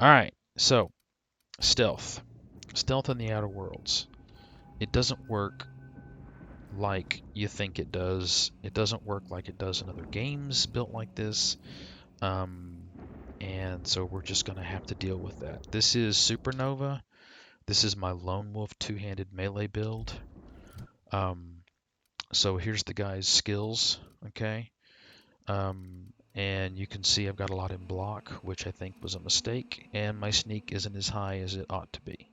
Alright, so stealth. Stealth in the Outer Worlds. It doesn't work like you think it does. It doesn't work like it does in other games built like this. Um, and so we're just going to have to deal with that. This is Supernova. This is my Lone Wolf two-handed melee build. So here's the guy's skills, okay? And you can see I've got a lot in block, which I think was a mistake, and my sneak isn't as high as it ought to be.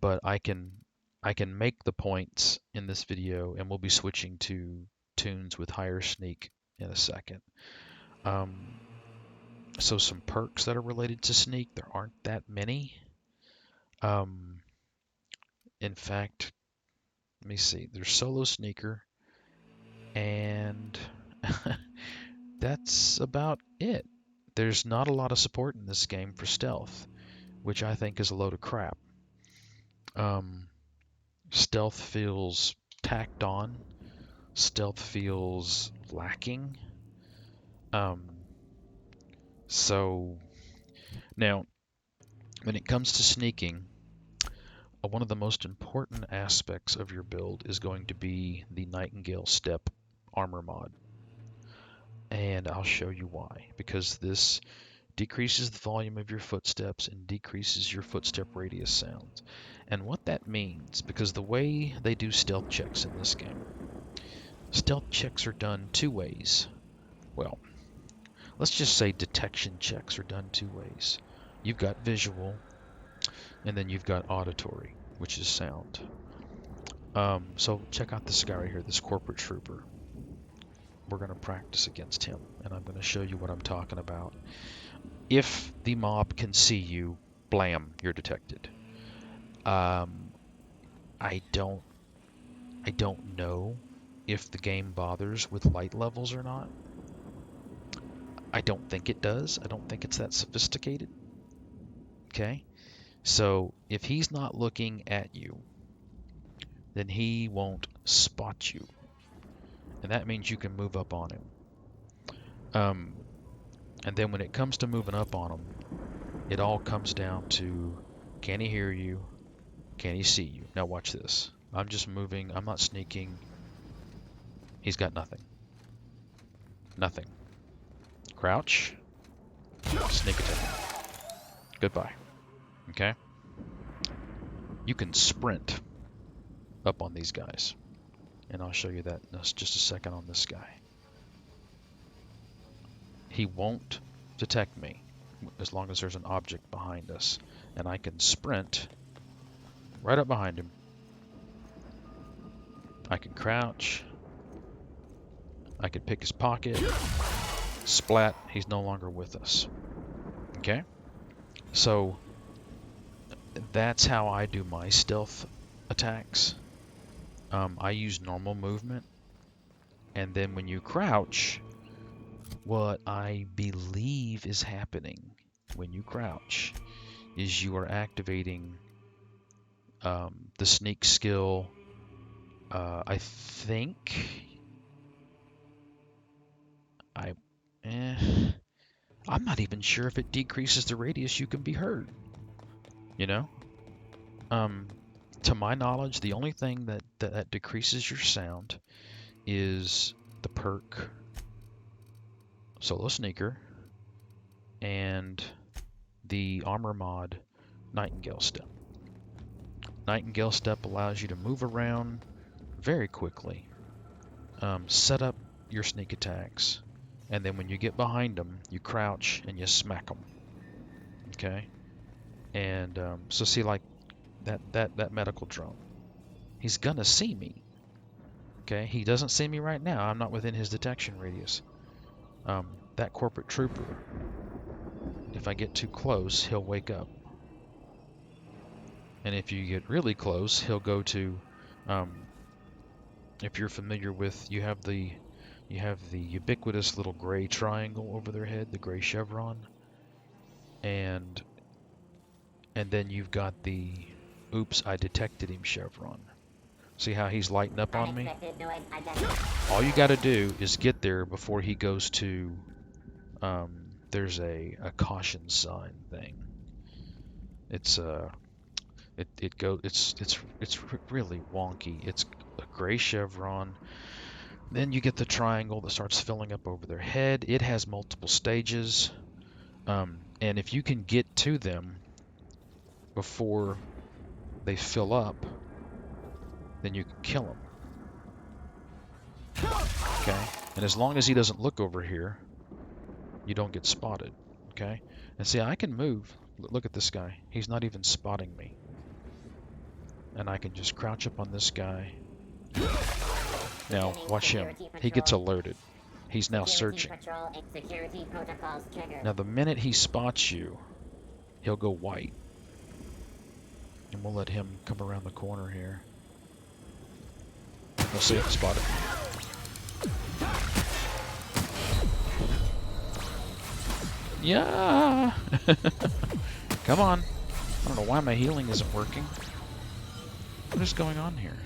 But I can make the points in this video, and we'll be switching to tunes with higher sneak in a second. So some perks that are related to sneak, there aren't that many. In fact, let me see. There's solo sneaker, and that's about it. There's not a lot of support in this game for stealth, which I think is a load of crap. Stealth feels tacked on. Stealth feels lacking. So now, when it comes to sneaking, one of the most important aspects of your build is going to be the Nightingale step armor mod. And I'll show you why. Because this decreases the volume of your footsteps and decreases your footstep radius sound. And what that means, because the way they do stealth checks in this game, stealth checks are done two ways. Well, let's just say detection checks are done two ways. You've got visual, and then you've got auditory, which is sound. So check out this guy right here, this corporate trooper. We're going to practice against him, and I'm going to show you what I'm talking about. If the mob can see you, blam, you're detected. I don't know if the game bothers with light levels or not. I don't think it does. I don't think it's that sophisticated. Okay? So if he's not looking at you, then he won't spot you. And that means you can move up on him. And then when it comes to moving up on him, it all comes down to, can he hear you? Can he see you? Now watch this. I'm just moving. I'm not sneaking. He's got nothing. Nothing. Crouch. Sneak attack. Goodbye. Okay? You can sprint up on these guys. And I'll show you that in just a second on this guy. He won't detect me as long as there's an object behind us. And I can sprint right up behind him. I can crouch. I can pick his pocket. Splat, he's no longer with us. Okay? So that's how I do my stealth attacks. I use normal movement. And then when you crouch, what I believe is happening when you crouch is you are activating the sneak skill. I think I'm not even sure if it decreases the radius you can be heard. You know? To my knowledge, the only thing that decreases your sound is the perk Solo Sneaker and the armor mod Nightingale Step. Nightingale Step allows you to move around very quickly, set up your sneak attacks, and then when you get behind them, you crouch and you smack them. Okay? And so see, like that medical drone, he's gonna see me. Okay? He doesn't see me right now. I'm not within his detection radius. That corporate trooper, if I get too close, he'll wake up. And if you get really close, he'll go to, if you're familiar with, you have the ubiquitous little gray triangle over their head, the gray chevron, and then you've got the oops, I detected him chevron. See how he's lighting up on me? All you got to do is get there before he goes to, there's a caution sign thing. It's it's really wonky. It's a gray chevron. Then you get the triangle that starts filling up over their head. It has multiple stages, and if you can get to them before they fill up, then you can kill them. Okay, and as long as he doesn't look over here, you don't get spotted. Okay, and see, I can move. Look at this guy. He's not even spotting me. And I can just crouch up on this guy. Now, watch him. He gets alerted. He's now searching. Now, the minute he spots you, he'll go white. And we'll let him come around the corner here. We'll see if he spotted. Yeah! Come on. I don't know why my healing isn't working. What is going on here?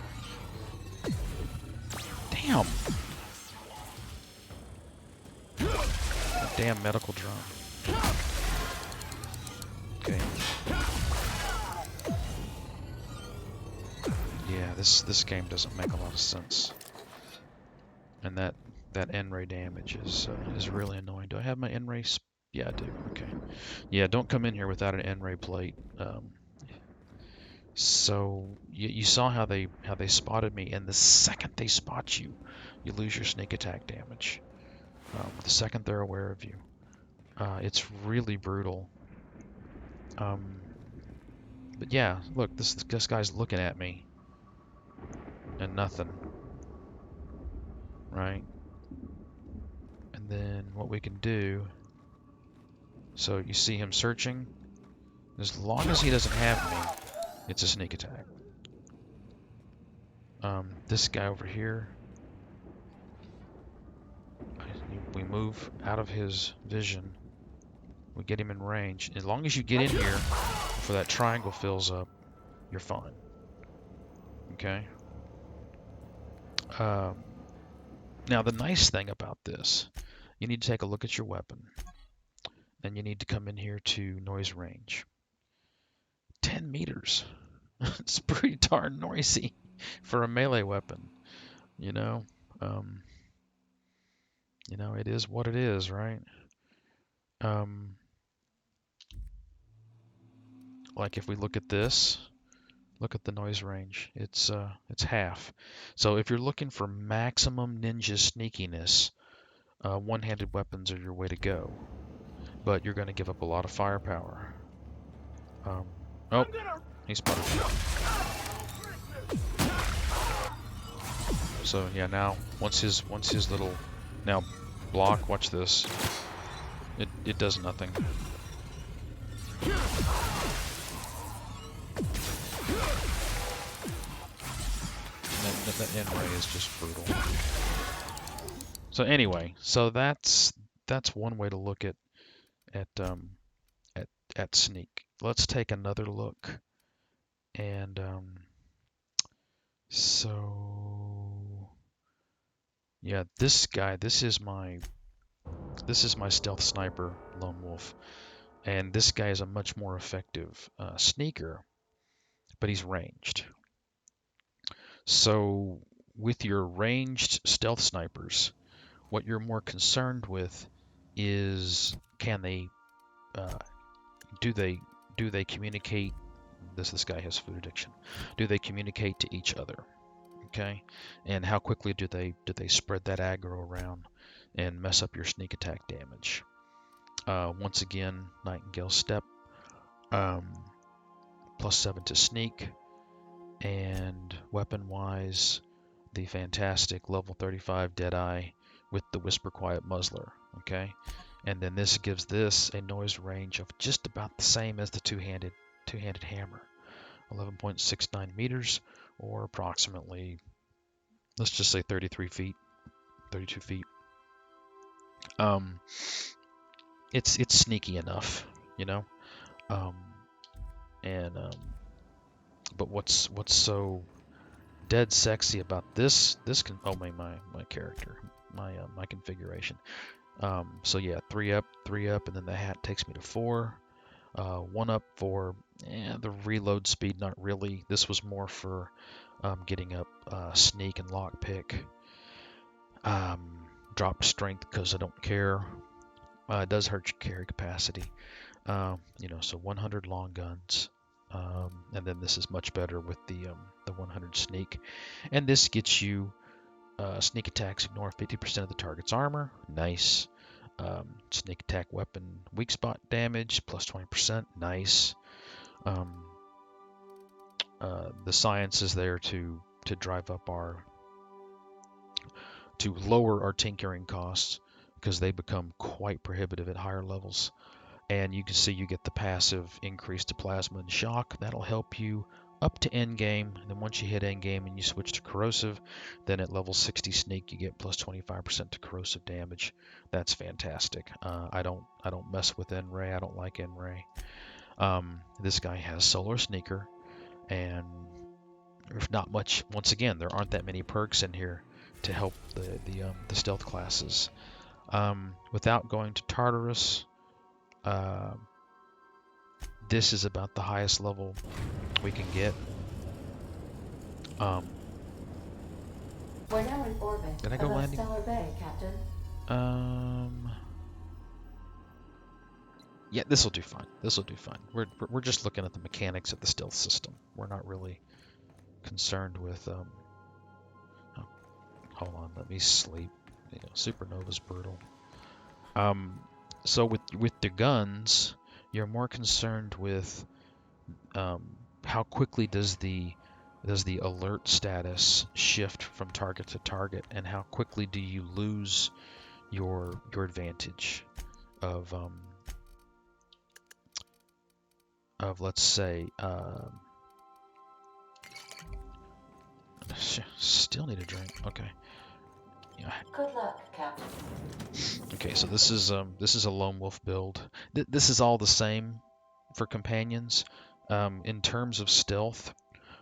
Damn! A damn medical drone. Okay. Yeah, this game doesn't make a lot of sense. And that N-ray damage is really annoying. Do I have my N-ray? Yeah, I do. Okay. Yeah, don't come in here without an N-ray plate. So you saw how they spotted me, and the second they spot you, you lose your sneak attack damage. The second they're aware of you, it's really brutal. But yeah, look, this guy's looking at me, and nothing, right? And then what we can do. So you see him searching. As long as he doesn't have me, it's a sneak attack. This guy over here, we move out of his vision. We get him in range. As long as you get in here before that triangle fills up, you're fine. Okay? Now, the nice thing about this, you need to take a look at your weapon. Then you need to come in here to noise range. 10 meters. It's pretty darn noisy for a melee weapon. You know? It is what it is, right? Like if we look at this, look at the noise range. It's half. So if you're looking for maximum ninja sneakiness, one-handed weapons are your way to go. But you're going to give up a lot of firepower. Oh, he spotted me. So yeah, now once his little now block, watch this. It does nothing. That N-ray is just brutal. So anyway, so that's one way to look at sneak. Let's take another look. And so yeah, this guy, this is my stealth sniper, Lone Wolf, and this guy is a much more effective sneaker, but he's ranged. So with your ranged stealth snipers, what you're more concerned with is can they do they communicate? This guy has food addiction. Do they communicate to each other? Okay, and how quickly do they spread that aggro around and mess up your sneak attack damage? Once again, Nightingale step, +7 to sneak, and weapon-wise, the fantastic level 35 Deadeye with the Whisper Quiet Muzzler. Okay, and then this gives this a noise range of just about the same as the two-handed hammer, 11.69 meters, or approximately, let's just say 32 feet. It's sneaky enough, you know. But what's so dead sexy about this my character, my configuration. So yeah, 3 up, and then the hat takes me to 4. One up for the reload speed, not really. This was more for getting up sneak and lockpick. Dropped strength because I don't care. It does hurt your carry capacity. So 100 long guns. And then this is much better with the 100 sneak. And this gets you sneak attacks ignore 50% of the target's armor. Nice. Sneak attack weapon weak spot damage plus 20%. Nice. The science is there to drive up to lower our tinkering costs because they become quite prohibitive at higher levels. And you can see you get the passive increase to plasma and shock. That'll help you up to end game. And then once you hit end game and you switch to corrosive, then at level 60 sneak you get plus 25% to corrosive damage. That's fantastic. I don't mess with N-Ray. I don't like N-Ray. This guy has solar sneaker, and there's not much. Once again, there aren't that many perks in here to help the stealth classes. Without going to Tartarus. This is about the highest level we can get. We're now in orbit. Did I go landing? Stellar Bay, Captain. Yeah, this will do fine. This will do fine. We're just looking at the mechanics of the stealth system. We're not really concerned with. Oh, hold on, let me sleep. Supernova's brutal. So with the guns, you're more concerned with how quickly does the alert status shift from target to target, and how quickly do you lose your advantage of let's say still need a drink. Okay. Yeah. Good luck, Captain. Okay, so this is a lone wolf build. This is all the same for companions. In terms of stealth,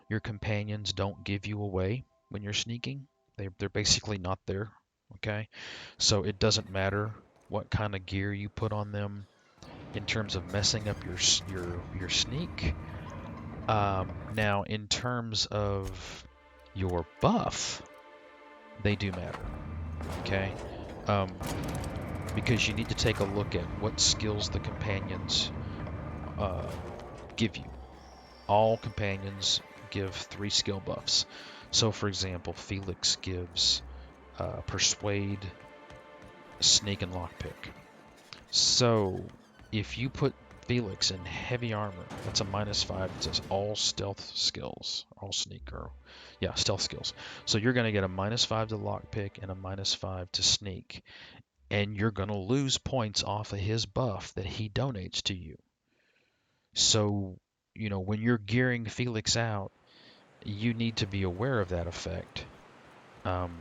your companions don't give you away when you're sneaking. They're basically not there. Okay, so it doesn't matter what kind of gear you put on them in terms of messing up your sneak. Now, in terms of your buff, they do matter. Okay. Because you need to take a look at what skills the companions give you. All companions give 3 skill buffs. So, for example, Felix gives Persuade, Sneak, and Lockpick. So, if you put Felix in heavy armor, that's a -5. It says all stealth skills, all sneak, or yeah, stealth skills. So you're going to get a -5 to Lockpick and a -5 to Sneak. And you're going to lose points off of his buff that he donates to you. So, when you're gearing Felix out, you need to be aware of that effect. And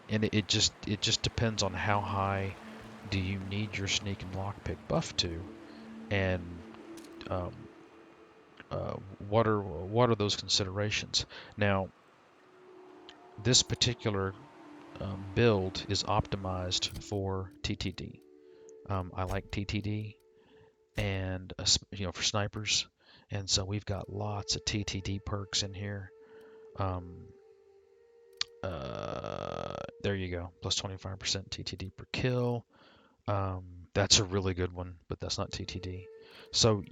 it just depends on how high do you need your sneak and lockpick buff to, and what are those considerations. Now, this particular build is optimized for TTD. I like TTD, and for snipers, and so we've got lots of TTD perks in here. There you go, plus 25% TTD per kill. That's a really good one, but that's not TTD. So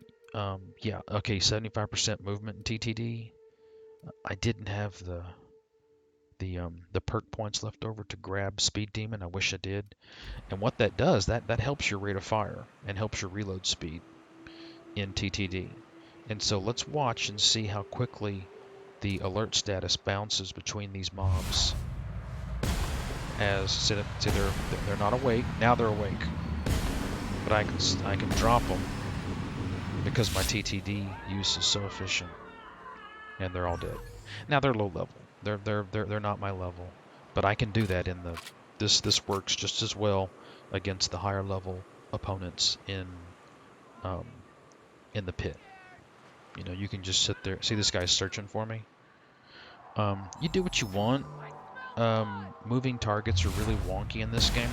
yeah, okay, 75% movement in TTD. I didn't have the perk points left over to grab Speed Demon. I wish I did. And what that does, that helps your rate of fire and helps your reload speed in TTD. And so let's watch and see how quickly the alert status bounces between these mobs. As they're not awake. Now they're awake, but I can drop them because my TTD use is so efficient, and they're all dead. Now they're low level. They're not my level, but I can do that in the this works just as well against the higher level opponents in the pit. You can just sit there. See, this guy's searching for me. You do what you want. Moving targets are really wonky in this game,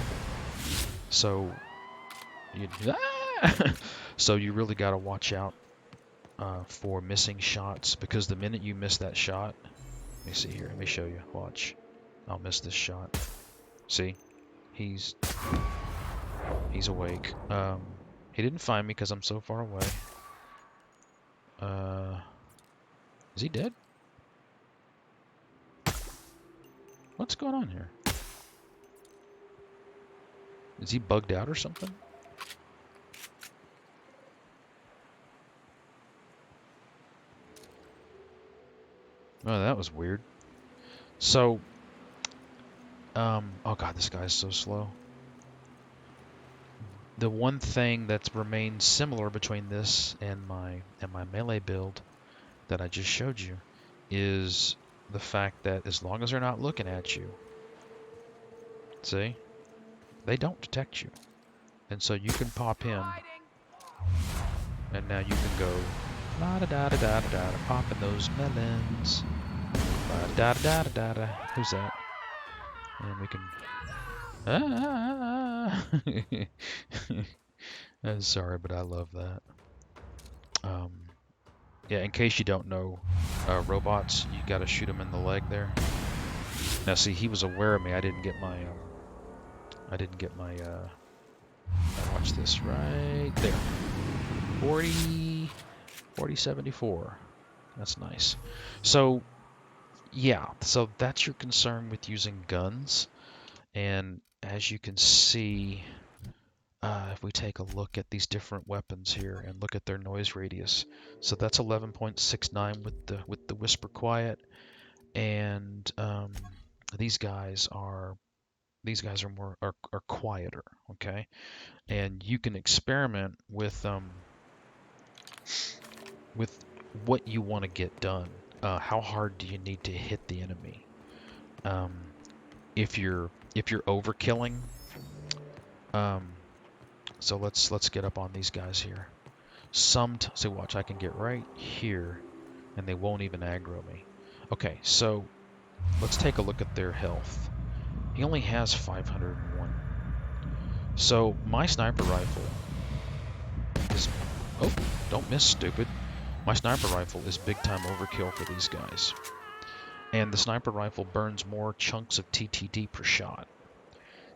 so So you really got to watch out for missing shots, because the minute you miss that shot, let me see here. Let me show you. Watch. I'll miss this shot. See? He's awake. He didn't find me because I'm so far away. Is he dead? What's going on here? Is he bugged out or something? Oh, that was weird. So, oh god, this guy's so slow. The one thing that's remained similar between this and my melee build that I just showed you is the fact that as long as they're not looking at you, see, they don't detect you. And so you can pop him, and now you can go la da da da da da da, popping those melons. La da da da da da. Who's that? And we can. I'm sorry, but I love that. Yeah, in case you don't know, robots, you got to shoot them in the leg there. Now, see, he was aware of me. I didn't get my. Watch this right there. 4074. That's nice. So, yeah, so that's your concern with using guns. And as you can see, if we take a look at these different weapons here and look at their noise radius, so that's 11.69 with the whisper quiet, and these guys are more are quieter, okay? And you can experiment with what you want to get done. How hard do you need to hit the enemy? Um, if you're overkilling, so let's get up on these guys here. So watch, I can get right here, and they won't even aggro me. Okay, so let's take a look at their health. He only has 501. So my sniper rifle is, oh, don't miss, stupid. My sniper rifle is big time overkill for these guys. And the sniper rifle burns more chunks of TTD per shot.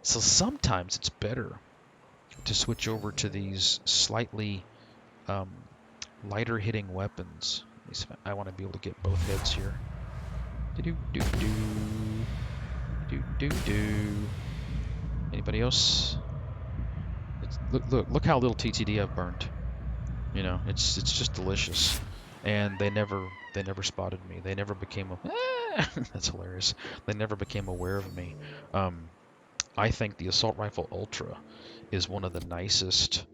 So sometimes it's better to switch over to these slightly lighter hitting weapons. I want to be able to get both heads here. Anybody else? Look how little TTD I've burned. You know, it's just delicious. And they never spotted me. They never became that's hilarious. They never became aware of me. I think the Assault Rifle Ultra is one of the nicest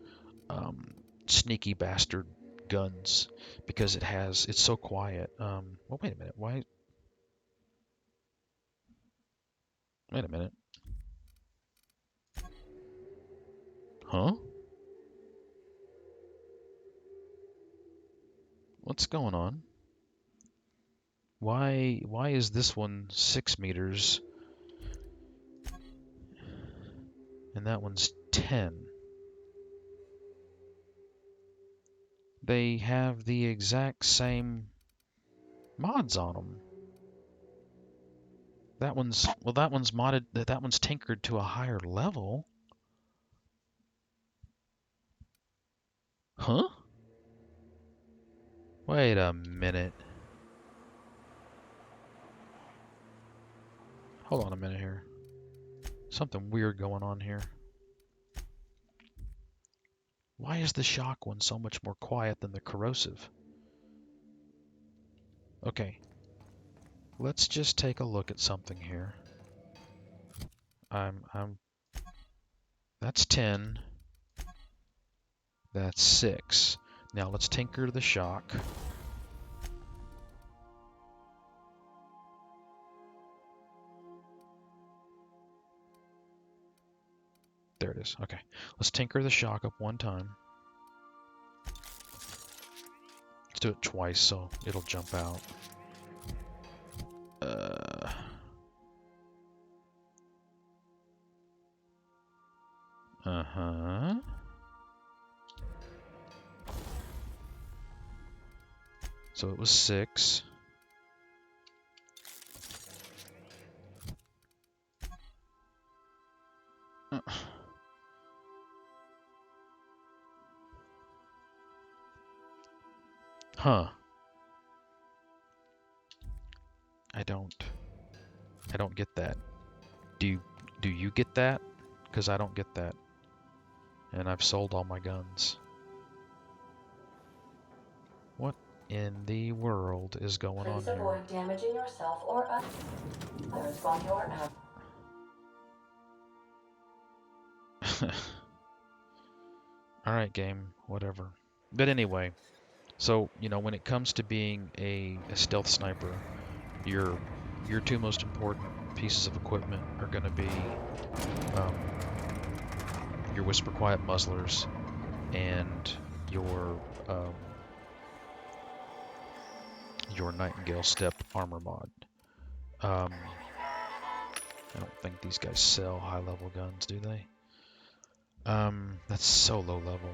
sneaky bastard guns because it's so quiet. Well, wait a minute. Wait a minute. Huh? What's going on? Why is this one 6 meters and that one's 10? They have the exact same mods on them. That one's modded. That one's tinkered to a higher level. Huh? Wait a minute. Hold on a minute here. Something weird going on here. Why is the shock one so much more quiet than the corrosive? Okay. Let's just take a look at something here. That's 10. That's 6. Now let's tinker the shock. There it is. Okay. Let's tinker the shock up one time. Let's do it twice so it'll jump out. Uh-huh. So it was 6. Huh. I don't get that. Do you get that? Because I don't get that. And I've sold all my guns. What in the world is going on Please here? avoid damaging yourself or others while you're out. Alright, game. Whatever. But anyway, so, you know, when it comes to being a stealth sniper, your two most important pieces of equipment are going to be um, your Whisper Quiet muzzlers and um, your Nightingale Step armor mod. I don't think these guys sell high-level guns, do they? That's so low level.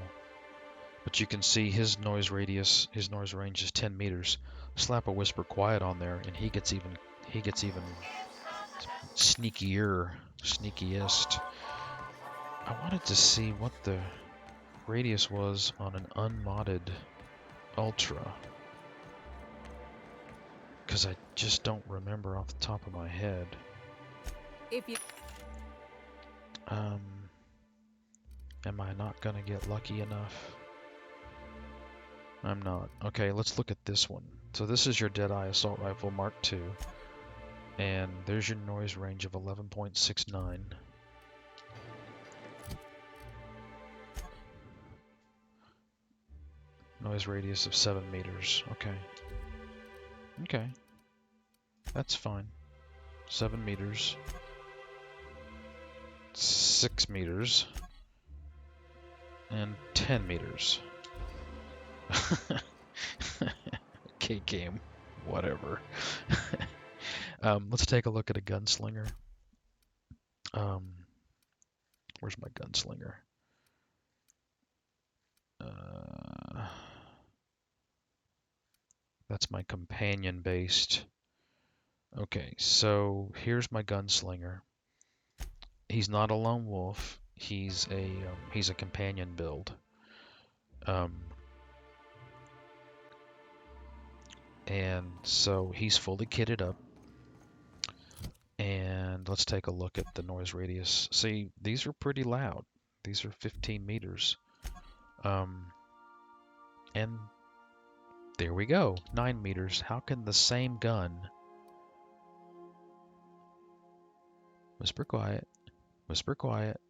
But you can see his noise range is 10 meters. Slap a Whisper Quiet on there, and he gets even sneakiest. I wanted to see what the radius was on an unmodded Ultra, because I just don't remember off the top of my head. If you Am I not gonna get lucky enough? I'm not. Okay, let's look at this one. So this is your Deadeye Assault Rifle Mark II, and there's your noise range of 11.69. Noise radius of 7 meters. Okay. Okay. That's fine. 7 meters. 6 meters. And 10 meters. Okay, game. Whatever. Let's take a look at a Gunslinger. Where's my Gunslinger? That's my companion-based. Okay, so here's my Gunslinger. He's not a lone wolf. He's a companion build. And so he's fully kitted up. And let's take a look at the noise radius. See, these are pretty loud. These are 15 meters. And there we go, 9 meters. How can the same gun... Whisper quiet. Whisper quiet.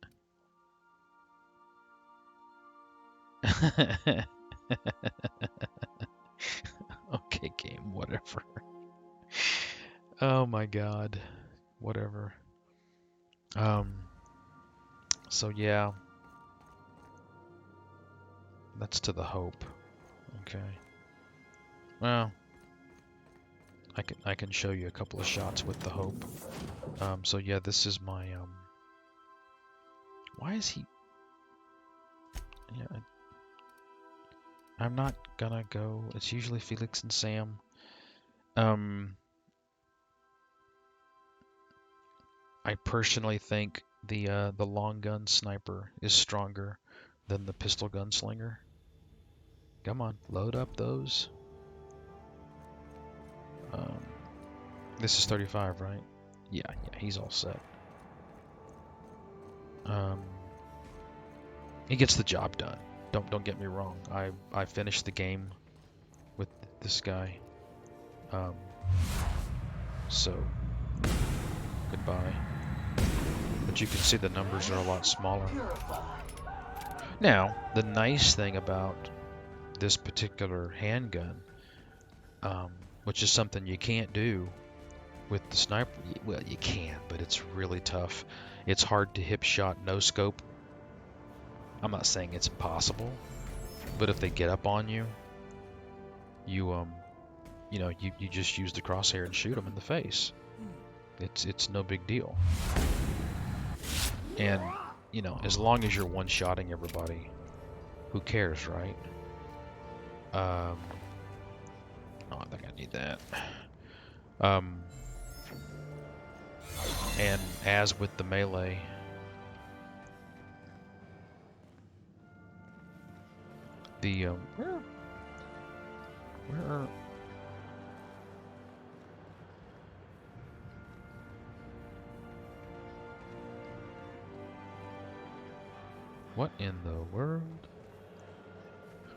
Okay, game, whatever. Oh my god. Whatever. So yeah. That's to the hope. Okay. Well, I can show you a couple of shots with the hope. So yeah, this is my why is he... Yeah, I'm not gonna go. It's usually Felix and Sam. I personally think the long gun sniper is stronger than the pistol gunslinger. Come on, load up those. This is 35, right? Yeah, he's all set. He gets the job done. Don't get me wrong. I finished the game with this guy. So goodbye. But you can see the numbers are a lot smaller. Now, the nice thing about this particular handgun, which is something you can't do with the sniper, well, you can, but it's really tough. It's hard to hip shot no scope. I'm not saying it's impossible, but if they get up on you, you just use the crosshair and shoot them in the face. It's no big deal. And, you know, as long as you're one-shotting everybody, who cares, right? Oh, I think I need that. Um, and as with the melee, the where what in the world?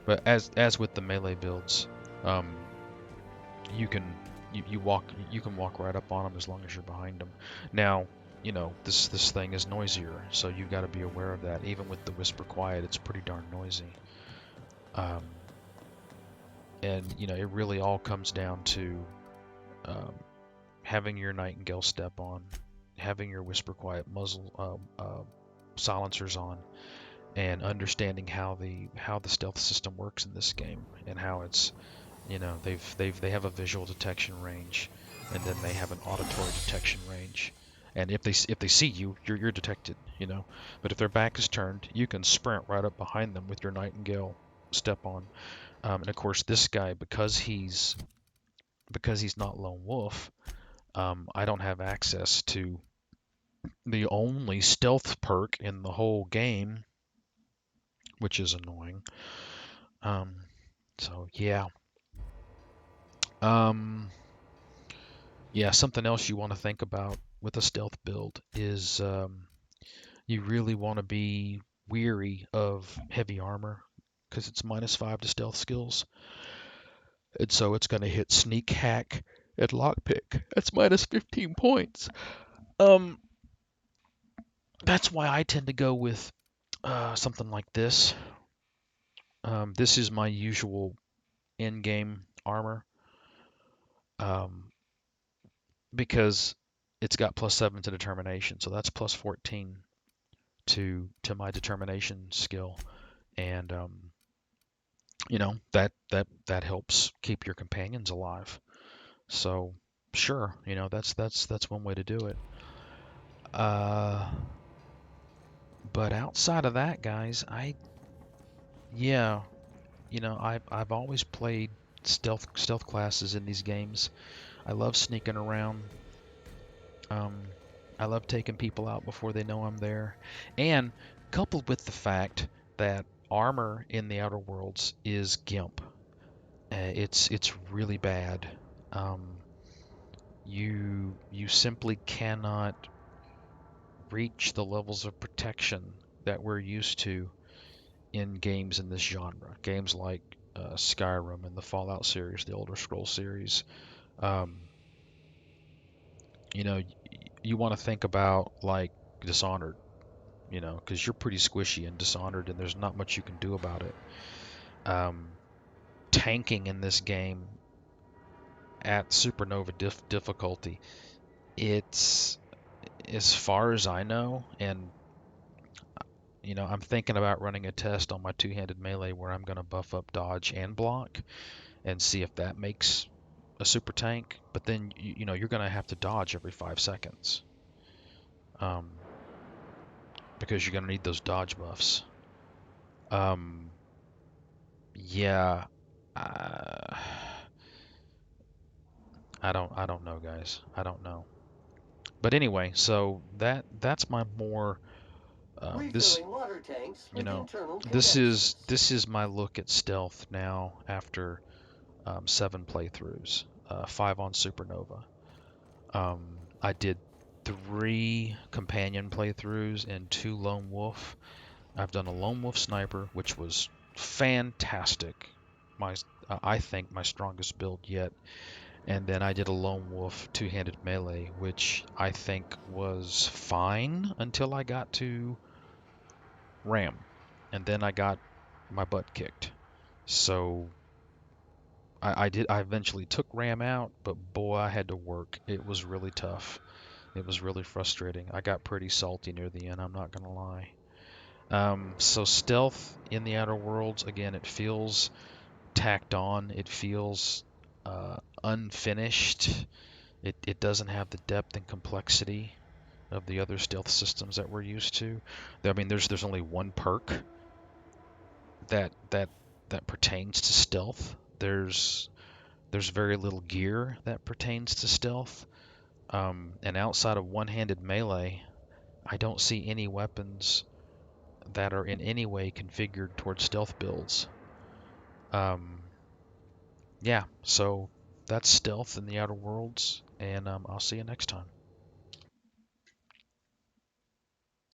But as with the melee builds, um, you can you can walk right up on them as long as you're behind them. Now, you know, this thing is noisier, so you've got to be aware of that. Even with the whisper quiet, it's pretty darn noisy. Um, and you know, it really all comes down to um, having your Nightingale step on, having your whisper quiet muzzle silencers on, and understanding how the stealth system works in this game and how it's, you know, they have a visual detection range, and then they have an auditory detection range. And if they see you, you're detected, you know. But if their back is turned, you can sprint right up behind them with your Nightingale step on. And of course, this guy, because he's not lone wolf, I don't have access to the only stealth perk in the whole game, which is annoying. Um, so yeah. Um, yeah, something else you want to think about with a stealth build is you really want to be weary of heavy armor because it's -5 to stealth skills. And so it's going to hit sneak, hack, and lockpick. That's -15 points. Um, that's why I tend to go with something like this. This is my usual in-game armor um, because it's got +7 to determination, so that's +14 to my determination skill, and you know that helps keep your companions alive. So sure, you know that's one way to do it. Uh, but outside of that, guys, yeah, you know I've always played stealth classes in these games. I love sneaking around. Um, I love taking people out before they know I'm there, and coupled with the fact that armor in the Outer Worlds is GIMP. It's really bad. Um, you simply cannot reach the levels of protection that we're used to in games in this genre. Games like Skyrim and the Fallout series, the Elder Scrolls series. Um, you know, you want to think about like Dishonored, you know, because you're pretty squishy and Dishonored, and there's not much you can do about it. Um, tanking in this game at supernova difficulty, it's as far as I know, and you know, I'm thinking about running a test on my two-handed melee where I'm going to buff up dodge and block and see if that makes a super tank. But then, you know, you're going to have to dodge every 5 seconds um, because you're going to need those dodge buffs. Um, yeah, uh, I don't know, guys. I don't know. But anyway, so that's my more this Refilling water tanks you with know internal this condensers. is my look at stealth now after 7 playthroughs, 5 on Supernova. I did 3 companion playthroughs and 2 lone wolf. I've done a lone wolf sniper, which was fantastic. My I think my strongest build yet. And then I did a lone wolf two-handed melee, which I think was fine until I got to Ram, and then I got my butt kicked. So I eventually took Ram out, but boy, I had to work. It was really tough. It was really frustrating. I got pretty salty near the end, I'm not gonna lie. So stealth in the Outer Worlds, again, it feels tacked on. It feels unfinished. It doesn't have the depth and complexity of the other stealth systems that we're used to. I mean, there's only one perk that that that pertains to stealth. There's There's very little gear that pertains to stealth. And outside of one-handed melee, I don't see any weapons that are in any way configured towards stealth builds. Um, yeah, so that's stealth in the Outer Worlds, and I'll see you next time.